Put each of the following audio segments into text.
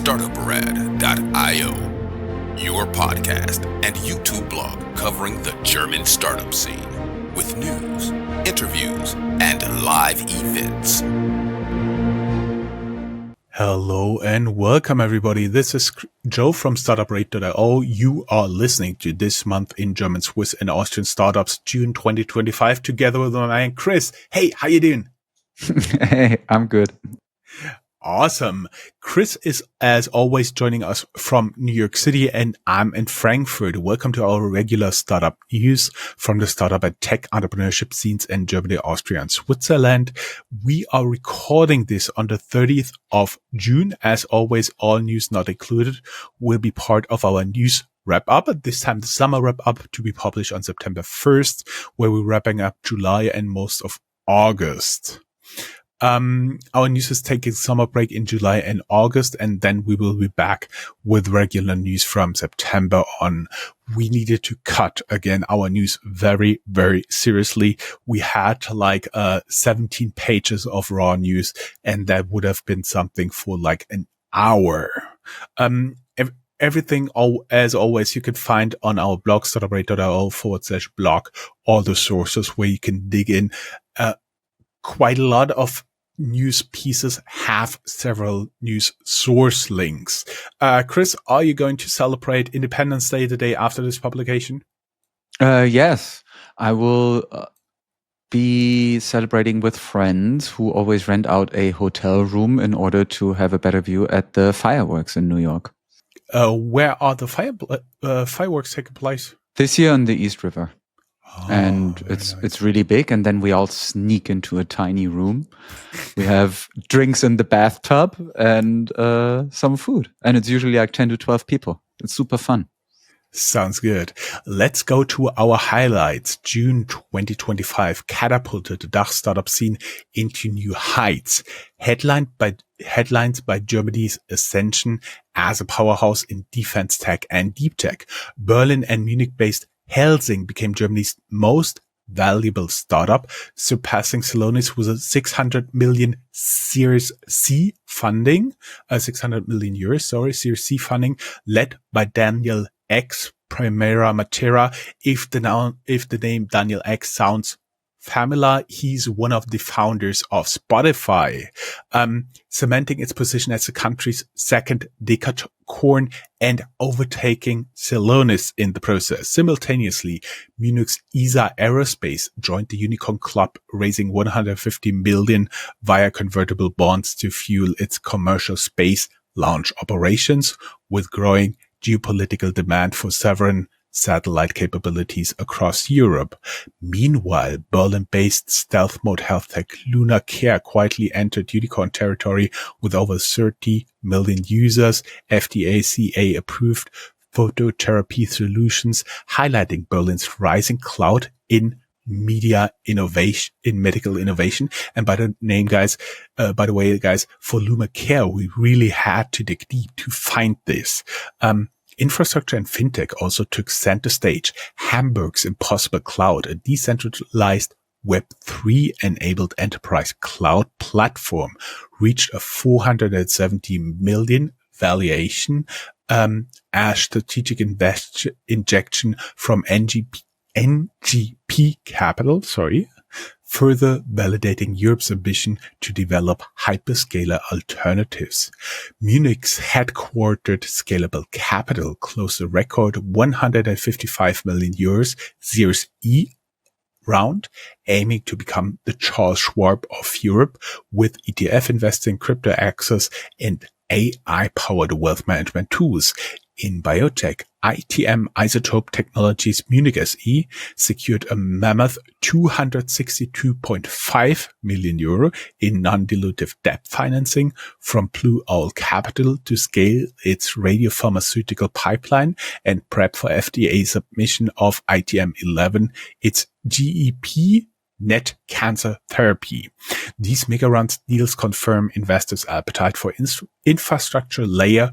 Startuprad.io, your podcast and YouTube blog covering the German startup scene with news, interviews, and live events. Hello and welcome everybody. This is Joe from Startuprad.io. You are listening to This Month in German, Swiss and Austrian Startups, June 2025, together with my man Chris. Hey, how you doing? Hey, I'm good. Awesome. Chris is, as always, joining us from New York City, and I'm in Frankfurt. Welcome to our regular startup news from the startup and tech entrepreneurship scenes in Germany, Austria, and Switzerland. We are recording this on the 30th of June. As always, all news not included will be part of our news wrap-up. At this time, the summer wrap-up to be published on September 1st, where we're wrapping up July and most of August. Our news is taking summer break in July and August, and then we will be back with regular news from September on. We needed to cut again our news very, very seriously. We had 17 pages of raw news, and that would have been something for like an hour. Everything, as always, you can find on our blog, startupradio.io/blog, all the sources where you can dig in. Quite a lot of news pieces have several news source links. Chris, are you going to celebrate Independence Day the day after this publication? Yes, I will be celebrating with friends who always rent out a hotel room in order to have a better view at the fireworks in New York. Where are the fireworks taking place? This year on the East River. And nice. It's really big, and then we all sneak into a tiny room. We have drinks in the bathtub and some food, and it's usually like 10 to 12 people. It's super fun. Sounds good. Let's go to our highlights. June 2025 catapulted the DACH startup scene into new heights. Headlines by Germany's ascension as a powerhouse in defense tech and deep tech. Berlin and Munich-based Helsing became Germany's most valuable startup, surpassing Celonis with a 600 million Series C funding, 600 million euros, Series C funding, led by Daniel X, Primera Matera. If the name Daniel X sounds familiar, he's one of the founders of Spotify, cementing its position as the country's second decacorn and overtaking Celonis in the process. Simultaneously, Munich's Isar Aerospace joined the unicorn club, raising 150 million via convertible bonds to fuel its commercial space launch operations, with growing geopolitical demand for sovereign satellite capabilities across Europe. Meanwhile, Berlin-based stealth mode health tech LumaCare quietly entered unicorn territory with over 30 million users, FDA CA approved phototherapy solutions, highlighting Berlin's rising cloud in medical innovation. And by the way, guys, for LumaCare, we really had to dig deep to find this. Infrastructure and Fintech also took center stage. Hamburg's Impossible Cloud, a decentralized Web3 enabled enterprise cloud platform, reached a 470 million valuation, as strategic injection from NGP Capital, further validating Europe's ambition to develop hyperscaler alternatives. Munich's headquartered Scalable Capital closed a record 155 million euros Series E round, aiming to become the Charles Schwab of Europe, with ETF investing, crypto access, and AI-powered wealth management tools. In biotech, ITM Isotope Technologies Munich SE secured a mammoth 262.5 million euro in non-dilutive debt financing from Blue Owl Capital to scale its radiopharmaceutical pipeline and prep for FDA submission of ITM-11, its GEP net cancer therapy. These mega-round deals confirm investors' appetite for infrastructure layer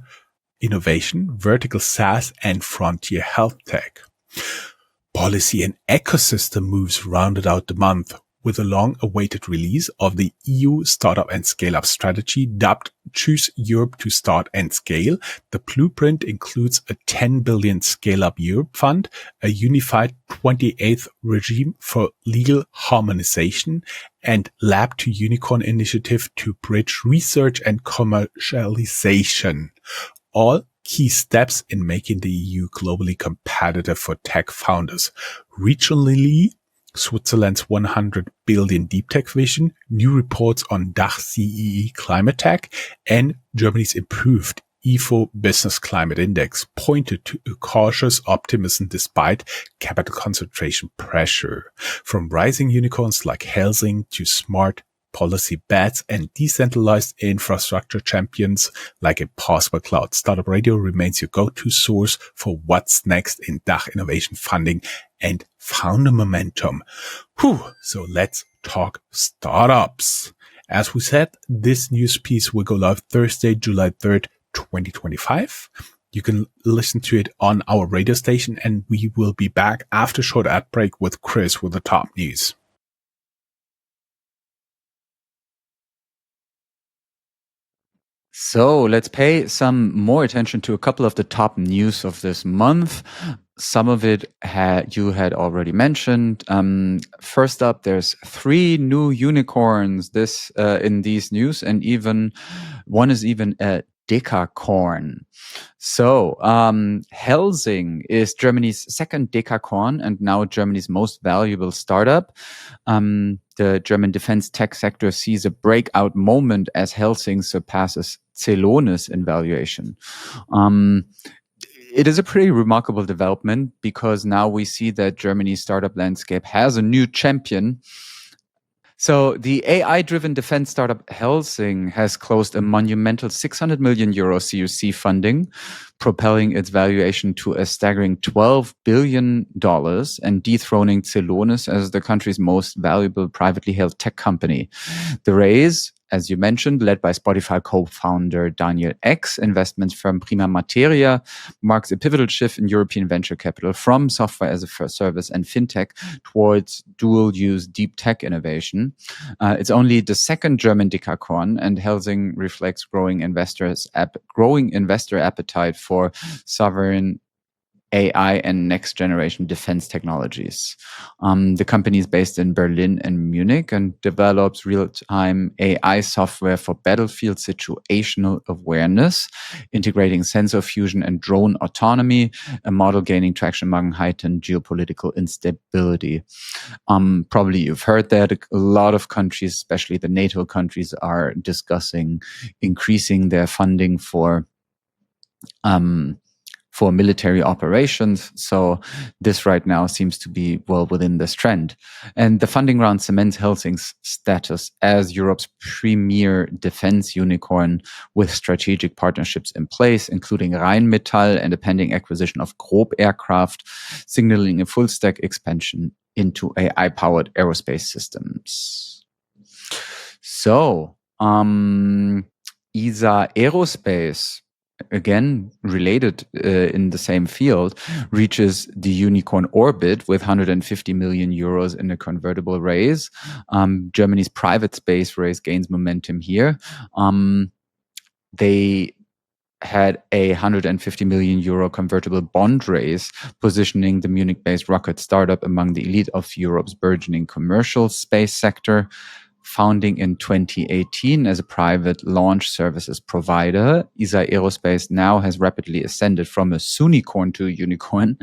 innovation, vertical SaaS, and frontier health tech. Policy and ecosystem moves rounded out the month with a long-awaited release of the EU Startup and Scale-Up strategy dubbed Choose Europe to Start and Scale. The blueprint includes a 10 billion Scale-Up Europe fund, a unified 28th regime for legal harmonization, and Lab to Unicorn initiative to bridge research and commercialization. All key steps in making the EU globally competitive for tech founders. Regionally, Switzerland's 100 billion deep tech vision, new reports on DACH CEE climate tech, and Germany's improved IFO Business Climate Index pointed to a cautious optimism despite capital concentration pressure. From rising unicorns like Helsing to smart policy bets and decentralized infrastructure champions like Impossible Cloud, Startupradio remains your go-to source for what's next in DACH innovation funding and founder momentum. So let's talk startups. As we said, this news piece will go live Thursday, July 3rd, 2025. You can listen to it on our radio station, and we will be back after a short ad break with Chris with the top news. So let's pay some more attention to a couple of the top news of this month. Some of it you had already mentioned. First up, there's 3 new unicorns in these news, and even one is even a decacorn. So Helsing is Germany's second decacorn and now Germany's most valuable startup. The German defense tech sector sees a breakout moment as Helsing surpasses Celonis in valuation. It is a pretty remarkable development because now we see that Germany's startup landscape has a new champion. So the AI-driven defense startup Helsing has closed a monumental 600 million euro CUC funding, propelling its valuation to a staggering $12 billion and dethroning Celonis as the country's most valuable privately held tech company. The raise, as you mentioned, led by Spotify co-founder Daniel X, investment firm Prima Materia, marks a pivotal shift in European venture capital from software as a service and fintech towards dual-use deep tech innovation. It's only the second German decacorn, and Helsing reflects growing investor appetite for sovereign AI and next-generation defense technologies. The company is based in Berlin and Munich and develops real-time AI software for battlefield situational awareness, integrating sensor fusion and drone autonomy, a model gaining traction among heightened geopolitical instability. Probably you've heard that a lot of countries, especially the NATO countries, are discussing increasing their funding for military operations. So this right now seems to be well within this trend. And the funding round cements Helsing's status as Europe's premier defense unicorn with strategic partnerships in place, including Rheinmetall and a pending acquisition of Grob Aircraft, signaling a full stack expansion into AI-powered aerospace systems. So, Isar Aerospace, again related in the same field, reaches the unicorn orbit with 150 million euros in a convertible raise. Germany's private space race gains momentum here. They had a 150 million euro convertible bond raise, positioning the Munich-based rocket startup among the elite of Europe's burgeoning commercial space sector. Founding in 2018 as a private launch services provider, Isar Aerospace now has rapidly ascended from a Sunicorn to a unicorn,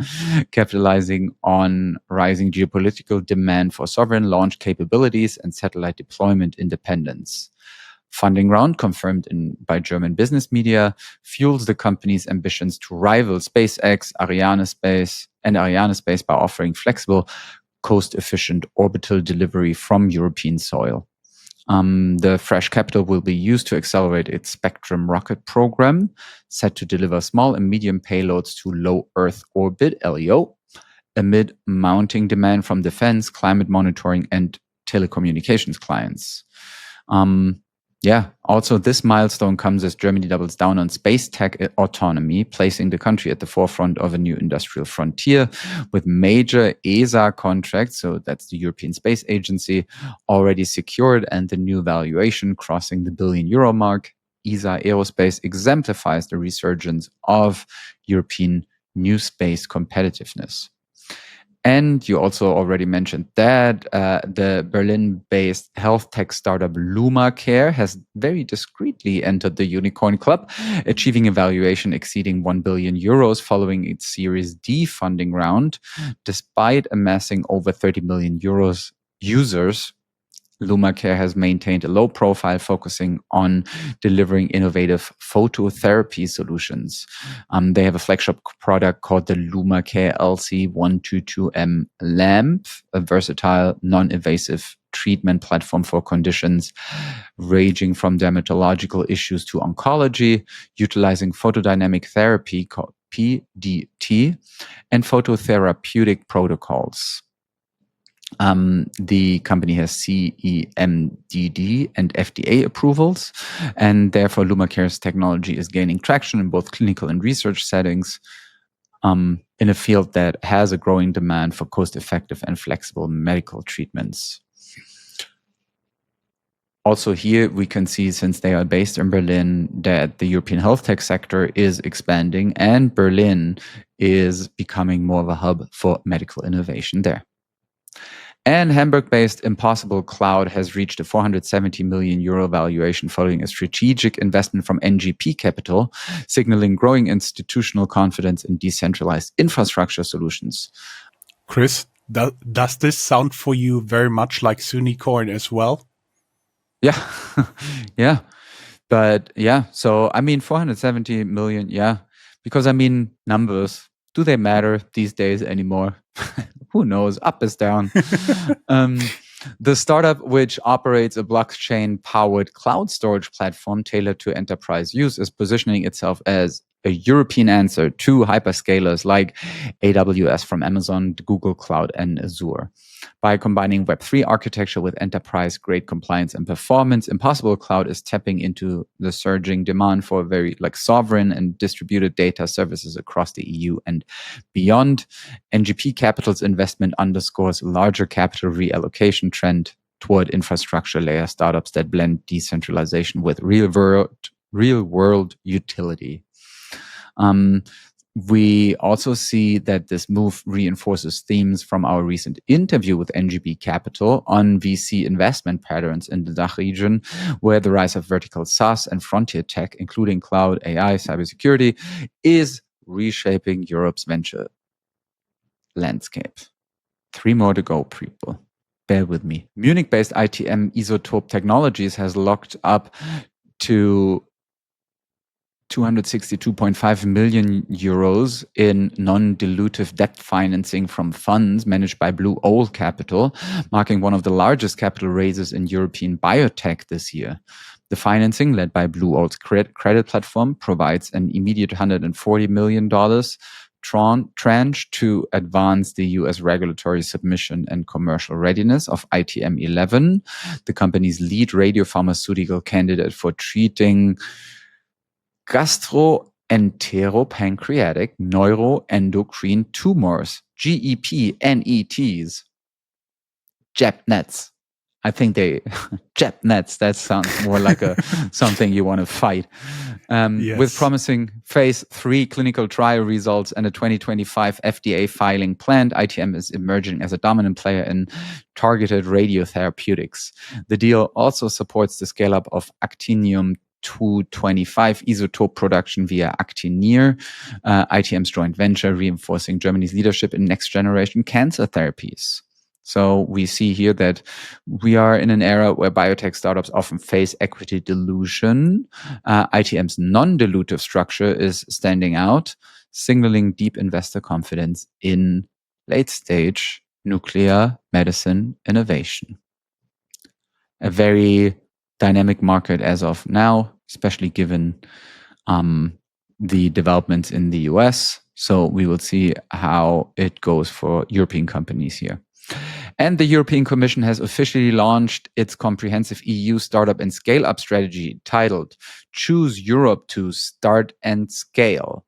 capitalizing on rising geopolitical demand for sovereign launch capabilities and satellite deployment independence. Funding round, confirmed by German business media, fuels the company's ambitions to rival SpaceX, Arianespace by offering flexible, cost-efficient orbital delivery from European soil. The fresh capital will be used to accelerate its Spectrum rocket program, set to deliver small and medium payloads to low Earth orbit, LEO, amid mounting demand from defense, climate monitoring, and telecommunications clients. Yeah. Also, this milestone comes as Germany doubles down on space tech autonomy, placing the country at the forefront of a new industrial frontier with major ESA contracts. So that's the European Space Agency already secured, and the new valuation crossing the €1 billion mark. Isar Aerospace exemplifies the resurgence of European new space competitiveness. And you also already mentioned that the Berlin-based health tech startup LumaCare has very discreetly entered the unicorn club, achieving a valuation exceeding €1 billion following its Series D funding round. Despite amassing over 30 million users, LumaCare has maintained a low profile, focusing on delivering innovative phototherapy solutions. They have a flagship product called the LumaCare LC122M lamp, a versatile, non-invasive treatment platform for conditions ranging from dermatological issues to oncology, utilizing photodynamic therapy called PDT and phototherapeutic protocols. The company has CEMDD and FDA approvals, and therefore LumaCare's technology is gaining traction in both clinical and research settings, in a field that has a growing demand for cost-effective and flexible medical treatments. Also here, we can see, since they are based in Berlin, that the European health tech sector is expanding, and Berlin is becoming more of a hub for medical innovation there. And Hamburg-based Impossible Cloud has reached a €470 million valuation following a strategic investment from NGP Capital, signaling growing institutional confidence in decentralized infrastructure solutions. Chris, does this sound for you very much like Sunicorn as well? Yeah, yeah. But yeah, so I mean, 470 million, yeah. Because I mean, numbers, do they matter these days anymore? Who knows? Up is down. The startup, which operates a blockchain-powered cloud storage platform tailored to enterprise use, is positioning itself as a European answer to hyperscalers like AWS from Amazon, Google Cloud, and Azure. By combining Web3 architecture with enterprise-grade compliance and performance, Impossible Cloud is tapping into the surging demand for very sovereign and distributed data services across the EU and beyond. NGP Capital's investment underscores a larger capital reallocation trend toward infrastructure layer startups that blend decentralization with real-world utility. We also see that this move reinforces themes from our recent interview with NGB Capital on VC investment patterns in the DACH region, where the rise of vertical SaaS and frontier tech, including cloud, AI, cybersecurity, is reshaping Europe's venture landscape. 3 more to go, people. Bear with me. Munich-based ITM Isotope Technologies has locked up to €262.5 million in non-dilutive debt financing from funds managed by Blue Owl Capital, marking one of the largest capital raises in European biotech this year. The financing, led by Blue Owl's credit platform, provides an immediate $140 million tranche to advance the US regulatory submission and commercial readiness of ITM-11, the company's lead radiopharmaceutical candidate for treating gastroenteropancreatic neuroendocrine tumors, GEP-NETs. JEP-NETs. I think JEP-NETs, that sounds more like something you want to fight. Yes. With promising phase 3 clinical trial results and a 2025 FDA filing planned, ITM is emerging as a dominant player in targeted radiotherapeutics. The deal also supports the scale-up of actinium-225 isotope production via Actinier, ITM's joint venture, reinforcing Germany's leadership in next-generation cancer therapies. So we see here that we are in an era where biotech startups often face equity dilution. ITM's non-dilutive structure is standing out, signaling deep investor confidence in late-stage nuclear medicine innovation. A very dynamic market as of now, especially given the developments in the US. So we will see how it goes for European companies here. And the European Commission has officially launched its comprehensive EU startup and scale-up strategy titled Choose Europe to Start and Scale,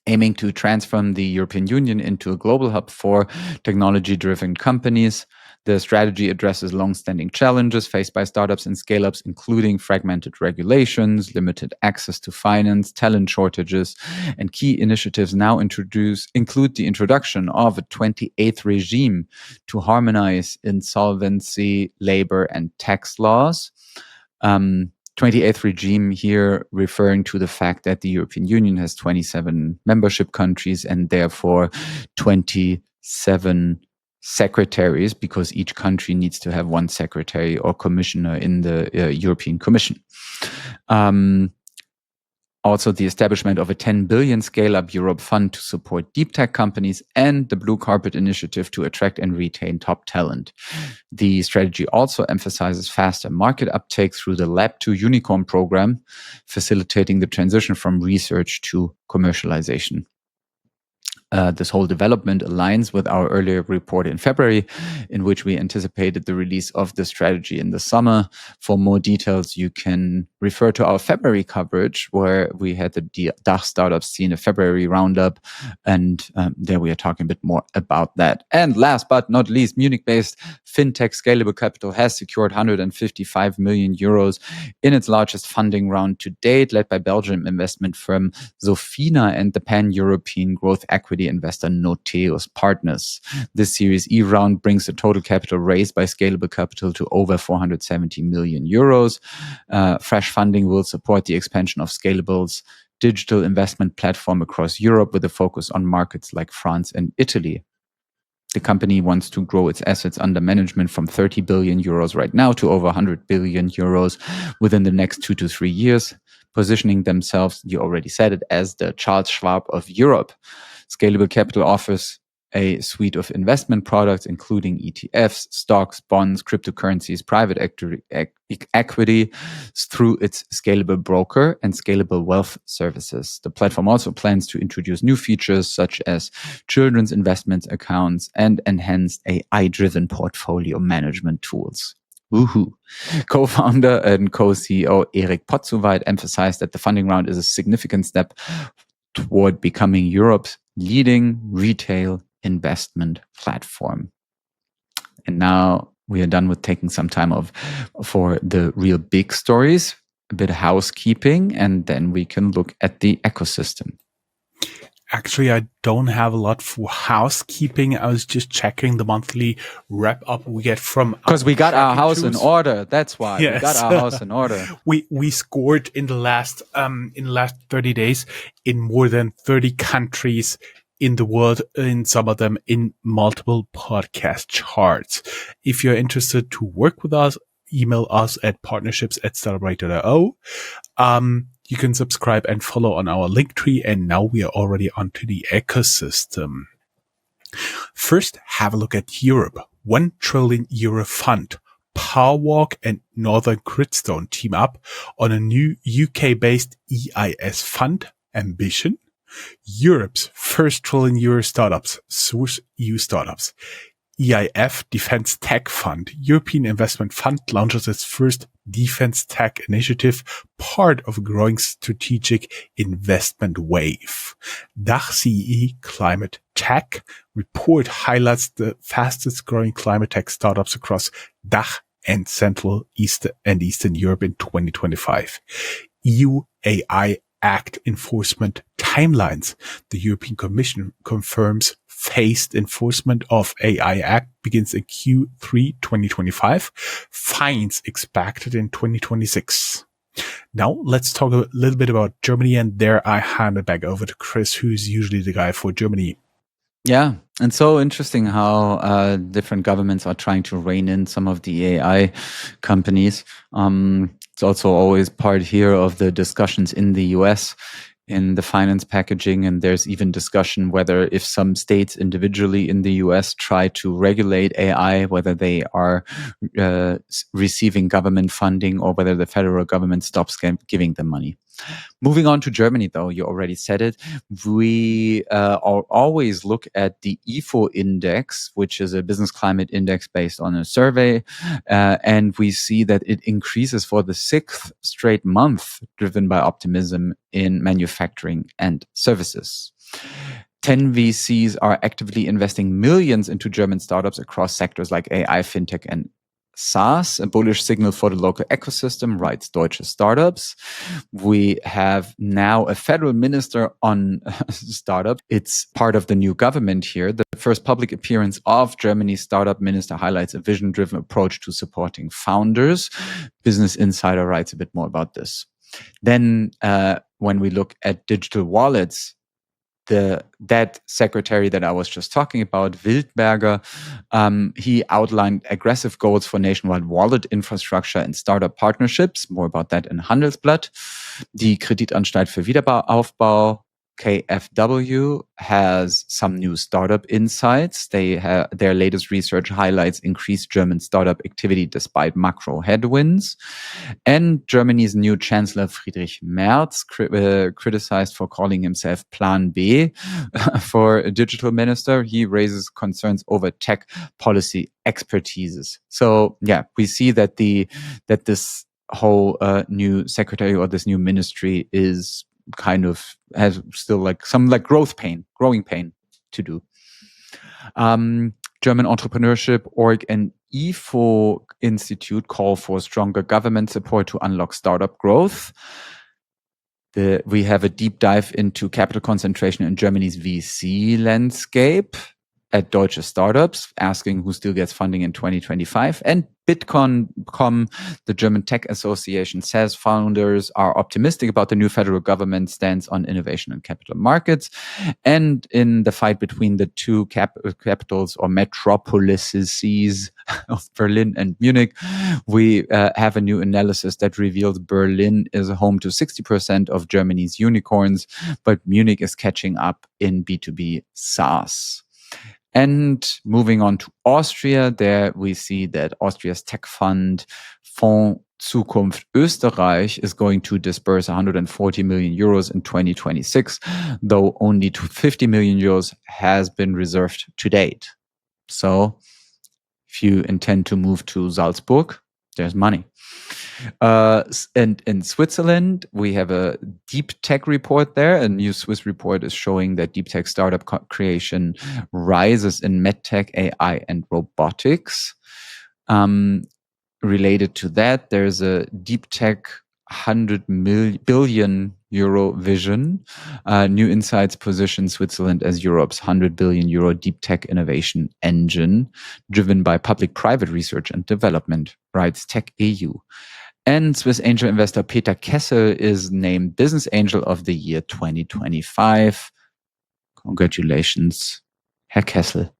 aiming to transform the European Union into a global hub for technology-driven companies. The strategy addresses long-standing challenges faced by startups and scale-ups, including fragmented regulations, limited access to finance, talent shortages, and key initiatives now include the introduction of a 28th regime to harmonize insolvency, labor, and tax laws. 28th regime here referring to the fact that the European Union has 27 membership countries and therefore 27 secretaries, because each country needs to have one secretary or commissioner in the European Commission. Also, the establishment of a 10 billion Scale-Up Europe fund to support deep tech companies, and the Blue Carpet initiative to attract and retain top talent. The strategy also emphasizes faster market uptake through the Lab to Unicorn program, facilitating the transition from research to commercialization. This whole development aligns with our earlier report in February, in which we anticipated the release of the strategy in the summer. For more details, you can refer to our February coverage, where we had the DACH startup scene, a February roundup, and there we are talking a bit more about that. And last but not least, Munich-based Fintech Scalable Capital has secured 155 million euros in its largest funding round to date, led by Belgian investment firm Sofina and the Pan-European growth equity investor Noteus Partners. This Series E round brings the total capital raised by Scalable Capital to over 470 million euros. Fresh funding will support the expansion of Scalable's digital investment platform across Europe, with a focus on markets like France and Italy. The company wants to grow its assets under management from 30 billion euros right now to over 100 billion euros within the next 2 to 3 years, positioning themselves, you already said it, as the Charles Schwab of Europe. Scalable Capital offers a suite of investment products, including ETFs, stocks, bonds, cryptocurrencies, private equity, through its Scalable Broker and Scalable Wealth services. The platform also plans to introduce new features such as children's investment accounts and enhanced AI-driven portfolio management tools. Woohoo. Co-founder and co-CEO Erik Potzuweit emphasized that the funding round is a significant step toward becoming Europe's leading retail investment platform. And now we are done with taking some time off for the real big stories, a bit of housekeeping, and then we can look at the ecosystem. Actually, I don't have a lot for housekeeping. I was just checking the monthly wrap up we get from, because we got our house in order. That's why. Yes. We got our house in order. We scored in the last 30 days in more than 30 countries in the world, in some of them in multiple podcast charts. If you're interested to work with us, email us at partnerships@startupradio.io. You can subscribe and follow on our link tree. And now we are already onto the ecosystem. First, have a look at Europe. €1 trillion fund. Powerwalk and Northern Gridstone team up on a new UK-based EIS fund, Ambition. Europe's first €1 trillion startups, source EU startups. EIF Defense Tech Fund, European Investment Fund, launches its first defense tech initiative, part of a growing strategic investment wave. DACH CE Climate Tech report highlights the fastest growing climate tech startups across DACH and Central and Eastern Europe in 2025. EU AI Act enforcement timelines. The European Commission confirms phased enforcement of AI Act begins in Q3 2025. Fines expected in 2026. Now let's talk a little bit about Germany, and there I hand it back over to Chris, who's usually the guy for Germany. Yeah, and so interesting how different governments are trying to rein in some of the AI companies. It's also always part here of the discussions in the US in the finance packaging, and there's even discussion whether if some states individually in the US try to regulate AI, whether they are receiving government funding or whether the federal government stops giving them money. Moving on to Germany, though, you already said it. We always look at the IFO index, which is a business climate index based on a survey. And we see that it increases for the 6th straight month, driven by optimism in manufacturing and services. 10 VCs are actively investing millions into German startups across sectors like AI, fintech, and SaaS, a bullish signal for the local ecosystem, writes Deutsche Startups. We have now a federal minister on startup. It's part of the new government here. The first public appearance of Germany's startup minister highlights a vision-driven approach to supporting founders. Business Insider writes a bit more about this. Then when we look at digital wallets, that secretary that I was just talking about, Wildberger, he outlined aggressive goals for nationwide wallet infrastructure and startup partnerships. More about that in Handelsblatt. Die Kreditanstalt für Wiederaufbau, KfW, has some new startup insights. Their latest research highlights increased German startup activity despite macro headwinds. And Germany's new Chancellor Friedrich Merz, criticized for calling himself Plan B for a digital minister. He raises concerns over tech policy expertises. So yeah, we see that this whole new secretary or this new ministry is kind of has still like some like growing pain to do. German Entrepreneurship Org and IFO Institute call for stronger government support to unlock startup growth. We have a deep dive into capital concentration in Germany's VC landscape at Deutsche Startups, asking who still gets funding in 2025. And Bitcoin.com, the German Tech Association, says founders are optimistic about the new federal government stance on innovation and capital markets. And in the fight between the two capitals or metropolises of Berlin and Munich, we have a new analysis that reveals Berlin is home to 60% of Germany's unicorns, but Munich is catching up in B2B SaaS. And moving on to Austria, there we see that Austria's tech fund, Fonds Zukunft Österreich, is going to disburse 140 million euros in 2026, though only 50 million euros has been reserved to date. So if you intend to move to Salzburg, there's money. And in Switzerland, we have a deep tech report there. A new Swiss report is showing that deep tech startup creation rises in medtech, AI, and robotics. Related to that, there's a deep tech 100 billion euro vision. New Insights position Switzerland as Europe's 100 billion euro deep tech innovation engine, driven by public-private research and development, writes Tech EU. And Swiss angel investor Peter Kessel is named Business Angel of the Year 2025. Congratulations, Herr Kessel.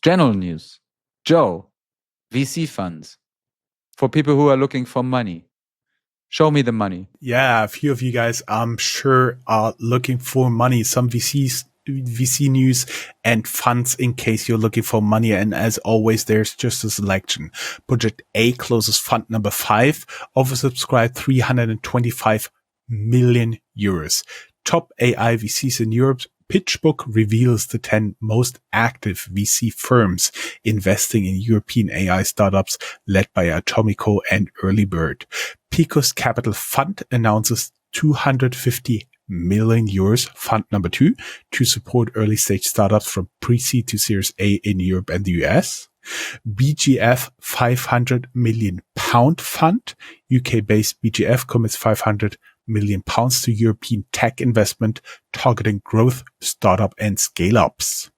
General news. Joe, VC funds. For people who are looking for money. Show me the money. Yeah, a few of you guys, I'm sure, are looking for money. Some VC news and funds in case you're looking for money. And as always, there's just a selection. Project A closes fund number 5, oversubscribed 325 million euros. Top AI VCs in Europe. PitchBook reveals the 10 most active VC firms investing in European AI startups led by Atomico and Earlybird. Picos Capital Fund announces 250 million euros, fund number 2, to support early stage startups from pre-seed to Series A in Europe and the US. BGF 500 million pound fund. UK-based BGF commits 500 million pounds to European tech investment targeting growth, startup and scale-ups.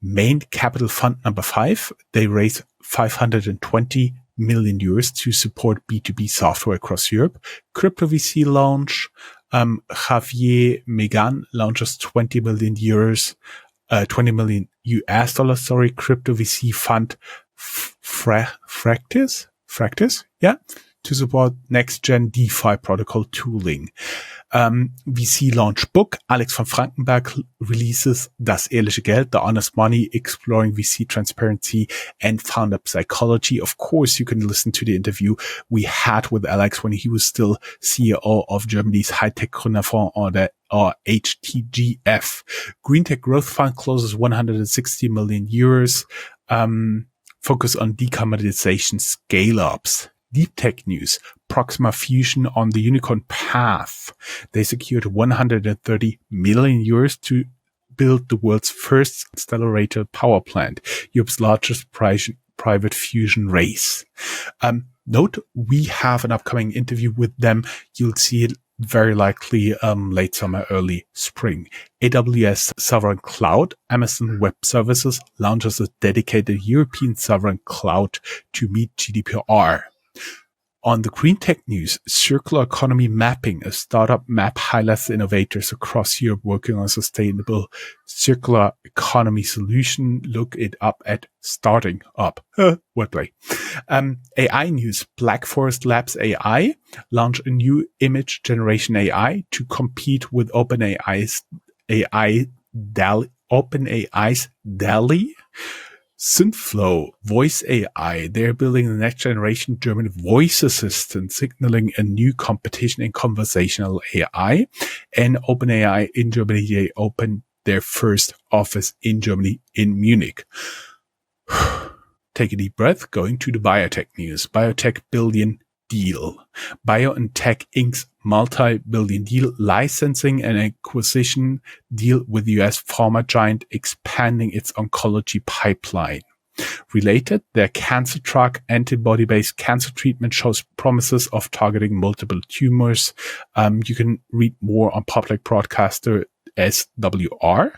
Main Capital Fund number 5, they raise 520 million euros to support B2B software across Europe. Crypto VC launch, Javier Megan launches 20 million US dollars, crypto VC fund Fractus, yeah, to support next-gen DeFi protocol tooling. VC launch book. Alex von Frankenberg releases Das ehrliche Geld, The Honest Money, Exploring VC Transparency and Founder Psychology. Of course, you can listen to the interview we had with Alex when he was still CEO of Germany's high-tech Gründerfonds, or HTGF. Green Tech Growth Fund closes 160 million euros. Focus on decarbonization scale-ups. Deep tech news. Proxima Fusion on the unicorn path. They secured 130 million euros to build the world's first accelerator power plant, Europe's largest private fusion race. Note, we have an upcoming interview with them. You'll see it very likely late summer, early spring. AWS Sovereign Cloud, Amazon Web Services launches a dedicated European sovereign cloud to meet GDPR. On the green tech news, Circular Economy Mapping, a startup map highlights innovators across Europe working on a sustainable circular economy solution. Look it up at Starting Up. Wordplay. AI news, Black Forest Labs AI launch a new image generation AI to compete with OpenAI's DALL-E. Synthflow Voice AI. They're building the next generation German voice assistant, signaling a new competition in conversational AI. And OpenAI in Germany, they opened their first office in Germany in Munich. Take a deep breath. Going to the biotech news. Biotech billion deal. BioNTech Inc.'s multi-billion deal licensing and acquisition deal with US pharma giant expanding its oncology pipeline. Related, their cancer drug antibody-based cancer treatment shows promises of targeting multiple tumors. You can read more on public broadcaster SWR.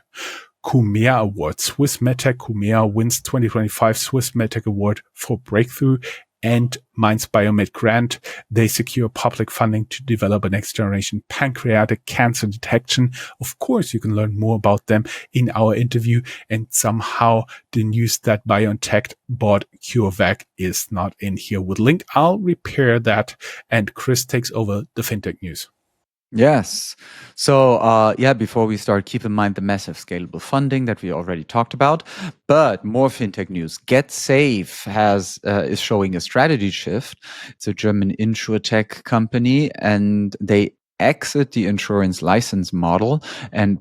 Cumea Award. Swiss MedTech Cumea wins 2025 Swiss MedTech Award for Breakthrough. And Mainz Biomed Grant, they secure public funding to develop a next generation pancreatic cancer detection. Of course, you can learn more about them in our interview, and somehow the news that BioNTech bought CureVac is not in here with link. I'll repair that, and Chris takes over the fintech news. Yes. So, before we start, keep in mind the massive scalable funding that we already talked about, but more fintech news. GetSafe is showing a strategy shift. It's a German insurtech company, and they exit the insurance license model and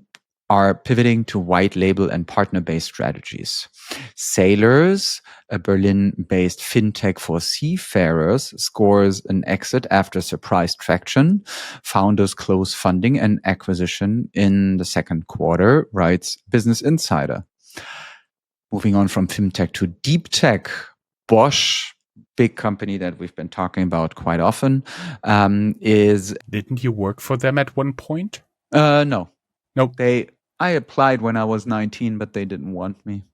are pivoting to white label and partner-based strategies. Sailors, a Berlin-based fintech for seafarers, scores an exit after surprise traction. Founders close funding and acquisition in the second quarter, writes Business Insider. Moving on from fintech to deep tech, Bosch, big company that we've been talking about quite often, is... Didn't you work for them at one point? No. Nope. I applied when I was 19, but they didn't want me.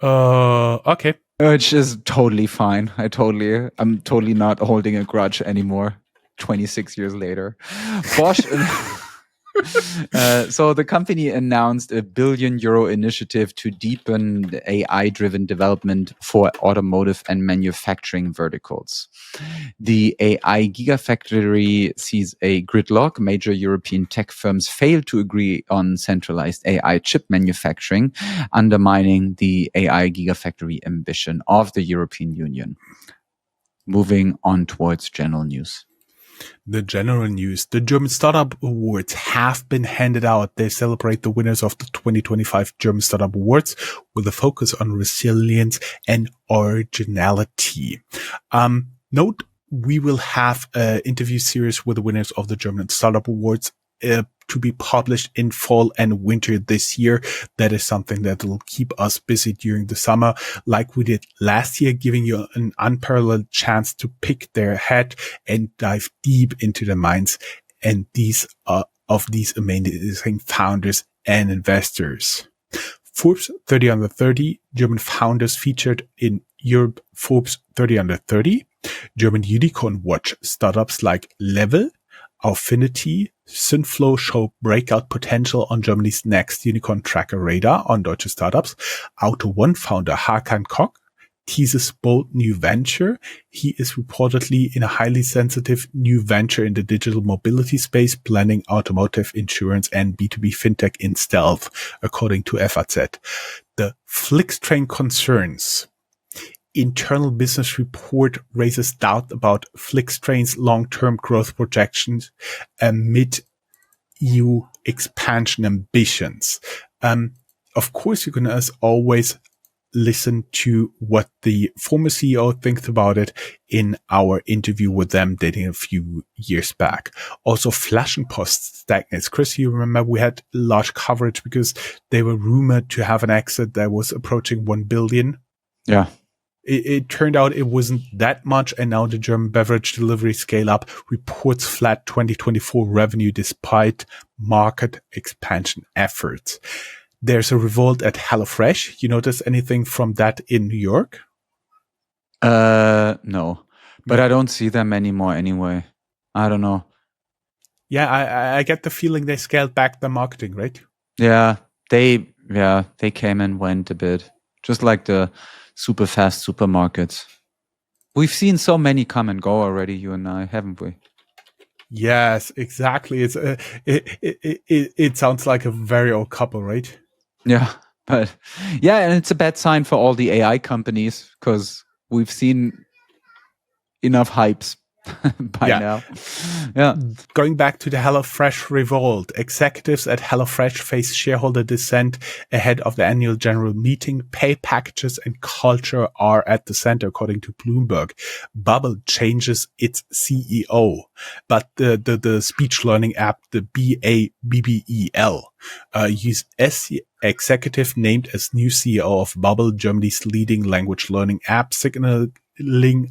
Okay. Which is totally fine. I'm totally not holding a grudge anymore. 26 years later. Bosch. So the company announced a €1 billion initiative to deepen the AI-driven development for automotive and manufacturing verticals. The AI Gigafactory sees a gridlock. Major European tech firms fail to agree on centralized AI chip manufacturing, undermining the AI Gigafactory ambition of the European Union. Moving on towards general news. The general news. The German Startup Awards have been handed out. They celebrate the winners of the 2025 German Startup Awards with a focus on resilience and originality. Note, we will have an interview series with the winners of the German Startup Awards to be published in fall and winter this year. That is something that will keep us busy during the summer, like we did last year, giving you an unparalleled chance to pick their head and dive deep into the minds and of these amazing founders and investors. Forbes 30 under 30, German founders featured in Europe Forbes 30 under 30, German Unicorn Watch startups like Level, Affinity, Synthflow show breakout potential on Germany's next unicorn tracker radar on Deutsche Startups. Auto One founder Hakan Koch teases bold new venture. He is reportedly in a highly sensitive new venture in the digital mobility space, blending automotive, insurance, and B2B fintech in stealth, according to FAZ. The Flixtrain concerns. Internal business report raises doubt about Flixtrain's long-term growth projections amid EU expansion ambitions. Of course, you can, as always, listen to what the former CEO thinks about it in our interview with them dating a few years back. Also, Flaschenpost stagnates. Chris, you remember we had large coverage because they were rumored to have an exit that was approaching 1 billion. Yeah. It turned out it wasn't that much, and now the German beverage delivery scale-up reports flat 2024 revenue despite market expansion efforts. There's a revolt at HelloFresh. You notice anything from that in New York? No, but I don't see them anymore anyway. I don't know. Yeah, I get the feeling they scaled back the marketing, right? Yeah, they came and went a bit, just like the super fast supermarkets. We've seen so many come and go already, you and I, haven't we? Yes, exactly. It's it sounds like a very old couple, right? Yeah, but yeah, and it's a bad sign for all the AI companies because we've seen enough hypes by now. Yeah. Going back to the HelloFresh revolt, executives at HelloFresh face shareholder dissent ahead of the annual general meeting. Pay packages and culture are at the center, according to Bloomberg. Bubble changes its CEO, but the speech learning app, the BABBEL, as executive named as new CEO of Bubble, Germany's leading language learning app, signaling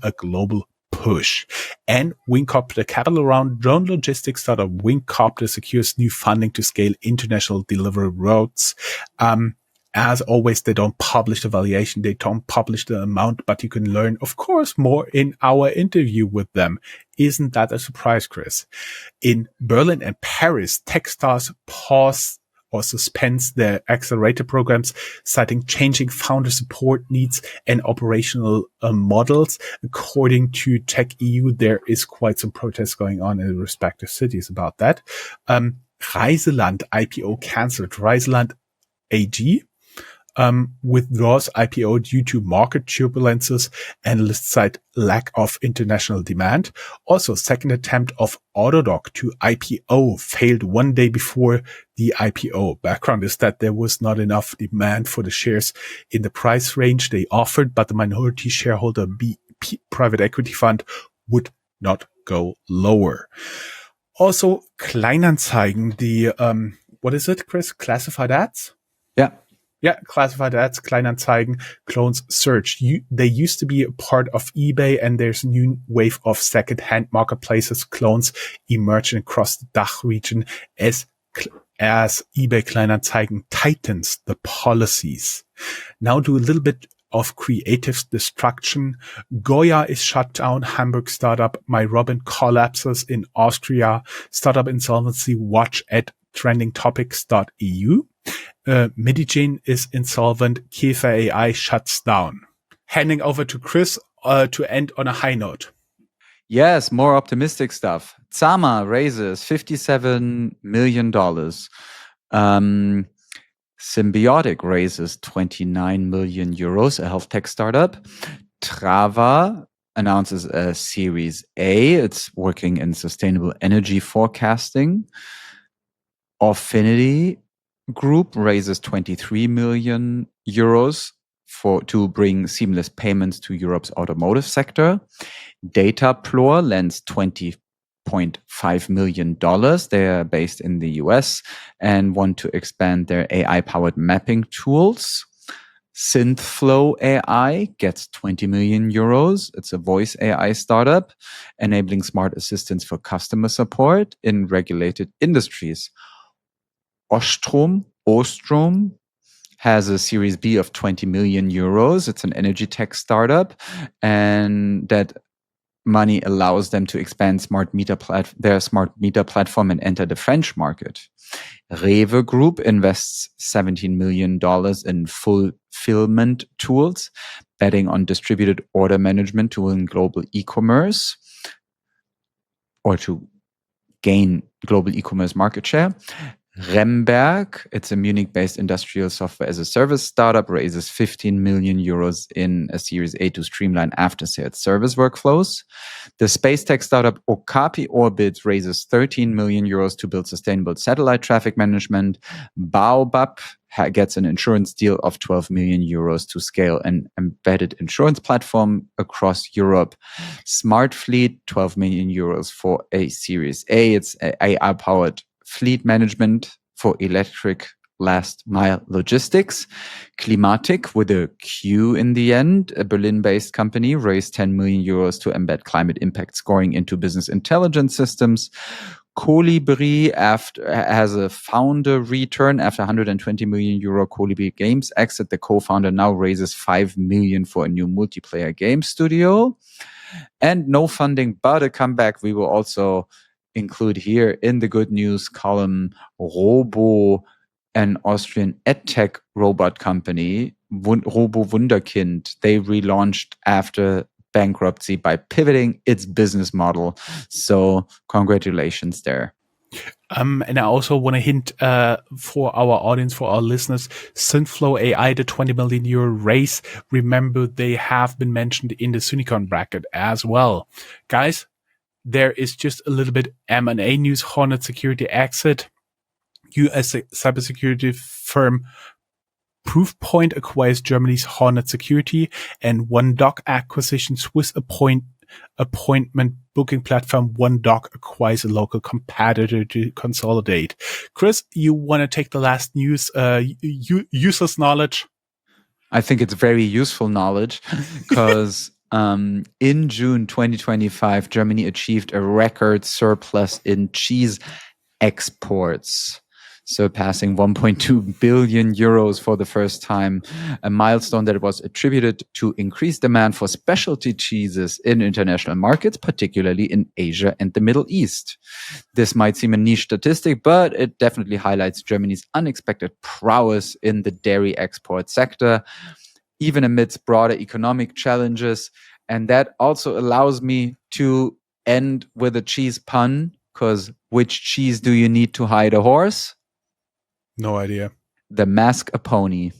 a global push. And Wingcopter capital round. Drone logistics startup Wingcopter secures new funding to scale international delivery routes. As always, they don't publish the valuation, they don't publish the amount, but you can learn, of course, more in our interview with them. Isn't that a surprise, Chris? In Berlin and Paris, tech stars pause or suspends their accelerator programs, citing changing founder support needs and operational models. According to Tech EU, there is quite some protests going on in the respective cities about that. Reiseland IPO cancelled. Reiseland AG withdraws IPO due to market turbulences. Analysts cite lack of international demand. Also, second attempt of Autodoc to IPO failed 1 day before the IPO. Background is that there was not enough demand for the shares in the price range they offered, but the minority shareholder BP private equity fund would not go lower. Also, Kleinanzeigen, the, what is it, Chris? Classified ads? Yeah, classified ads, Kleinanzeigen, clones search. They used to be a part of eBay, and there's a new wave of second-hand marketplaces, clones emerging across the DACH region as eBay Kleinanzeigen tightens the policies. Now do a little bit of creative destruction. Goya is shut down. Hamburg startup MyRobin collapses in Austria. Startup insolvency watch at trendingtopics.eu. Medigene is insolvent. Käfer AI shuts down. Handing over to Chris to end on a high note. Yes, more optimistic stuff. Zama raises $57 million. Symbiotic raises 29 million euros, a health tech startup. Trava announces a Series A. It's working in sustainable energy forecasting. Affinity Group raises 23 million euros to bring seamless payments to Europe's automotive sector. Dataplor lends $20.5 million. They are based in the US and want to expand their AI-powered mapping tools. Synthflow AI gets 20 million euros. It's a voice AI startup enabling smart assistants for customer support in regulated industries. Ostrom has a Series B of 20 million euros. It's an energy tech startup and that money allows them to expand their smart meter platform and enter the French market. Rewe Group invests $17 million in fulfillment tools, betting on distributed order management to win global e-commerce or to gain global e-commerce market share. Remberg, it's a Munich-based industrial software as a service startup, raises 15 million euros in a Series A to streamline after-sales service workflows. The space tech startup Okapi Orbit raises 13 million euros to build sustainable satellite traffic management. Baobab gets an insurance deal of 12 million euros to scale an embedded insurance platform across Europe. Smartfleet, 12 million euros for a Series A. It's AI-powered fleet management for electric last mile logistics. Climatic, with a Q in the end, a Berlin-based company, raised 10 million euros to embed climate impact scoring into business intelligence systems. Colibri has a founder return after 120 million euro Colibri Games exit. The co-founder now raises 5 million for a new multiplayer game studio. And no funding, but a comeback. We will also include here in the good news column Robo, an Austrian edtech robot company, Robo Wunderkind. They relaunched after bankruptcy by pivoting its business model. So congratulations there. And I also want to hint for our audience, for our listeners, Synflow AI, the 20 million euro raise. Remember, they have been mentioned in the Sunicon bracket as well. Guys, there is just a little bit M&A news. Hornet Security exit. US cybersecurity firm Proofpoint acquires Germany's Hornet Security, and OneDoc acquisition. Swiss appointment booking platform OneDoc acquires a local competitor to consolidate. Chris, you want to take the last news, useless knowledge? I think it's very useful knowledge because in June 2025, Germany achieved a record surplus in cheese exports, surpassing 1.2 billion euros for the first time, a milestone that was attributed to increased demand for specialty cheeses in international markets, particularly in Asia and the Middle East. This might seem a niche statistic, but it definitely highlights Germany's unexpected prowess in the dairy export sector, even amidst broader economic challenges. And that also allows me to end with a cheese pun, because which cheese do you need to hide a horse? No idea. The mascarpone.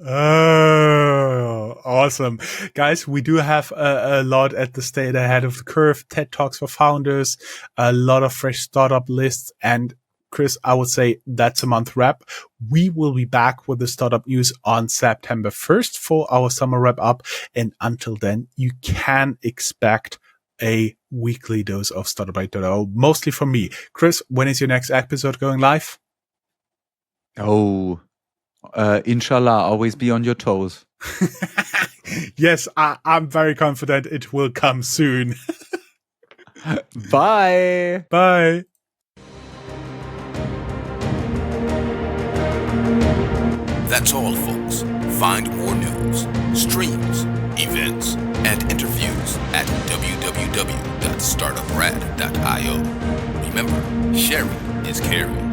Oh, awesome. Guys, we do have a lot at the state ahead of the curve. TED Talks for founders, a lot of fresh startup lists, and Chris, I would say that's a month wrap. We will be back with the startup news on September 1st for our summer wrap up. And until then, you can expect a weekly dose of Startuprad.io, mostly from me. Chris, when is your next episode going live? Oh, inshallah, always be on your toes. Yes, I'm very confident it will come soon. Bye. Bye. That's all, folks. Find more news, streams, events, and interviews at www.startuprad.io. Remember, sharing is caring.